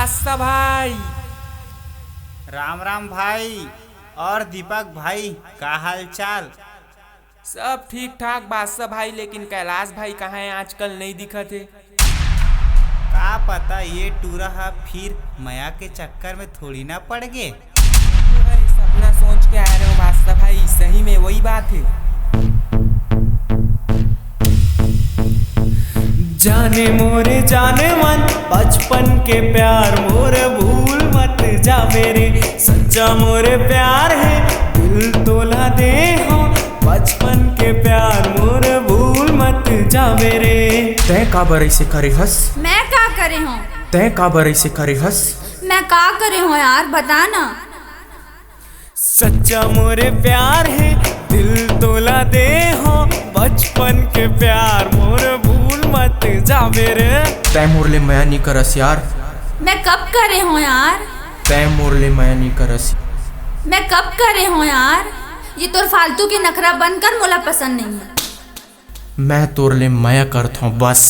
बादशाह भाई। राम राम भाई और दीपक भाई, का हाल चाल? सब ठीक ठाक बादशाह भाई, लेकिन कैलाश भाई कहाँ है आजकल, नहीं दिखत है। का पता ये टूरा फिर माया के चक्कर में थोड़ी ना पड़ गए। सपना सोच के आ रहे हो बादशाह भाई, सही में वही बात है। जाने मोरे जाने मन बचपन के प्यार मोरे भूल मत जा मेरे, सच्चा मोरे प्यार है दिल तोला दे हो, बचपन के प्यार मोरे भूल मत जा मेरे। तय का बरई से करे हस, मैं का करे हूँ? तय का बरई से करे हस, मैं का करे हूँ यार, बता ना। सच्चा मोरे प्यार है दिल तोला दे हो, बचपन के प्यार मोरे भूल मत जा मेरे। तय मोरले माया नहीं करस यार, मैं कब करे हूँ यार? तय मोरले माया नहीं करस, मैं कब करे हूँ यार? ये तोर फालतू की नखरा बंद कर, मोला पसंद नहीं है। मैं तोरले माया करता हूँ बस।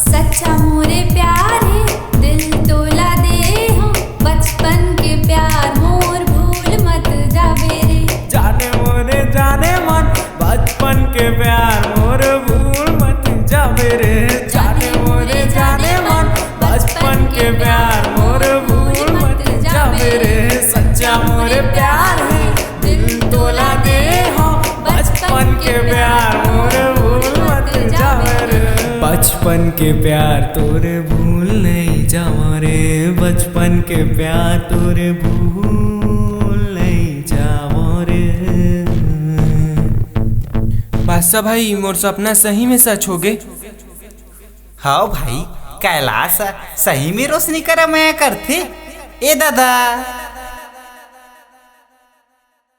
सच्चा मोरे प्यार है दिल तोला दे हो, बचपन के प्यार मोर भूल मत जा मेरे। जाने मोरे जाने मन बचपन के प्यार मोरे भूल मत जा मेरे। जाने मोरे जाने मन बचपन के प्यार मोरे भूल मत जा मेरे। सच्चा मोरे प्यार है दिल तोला दे हो, बचपन के प्यार मोरे भूल मत जा मेरे। बचपन के प्यार तोरे भूल नहीं जा रे, बचपन के प्यार तोरे भूल नहीं जा रे। बादशाह भाई मोर सपना सही में सच हो गए। हाँ भाई, कैलाश सही में रोशनी करा माया करते। ए दादा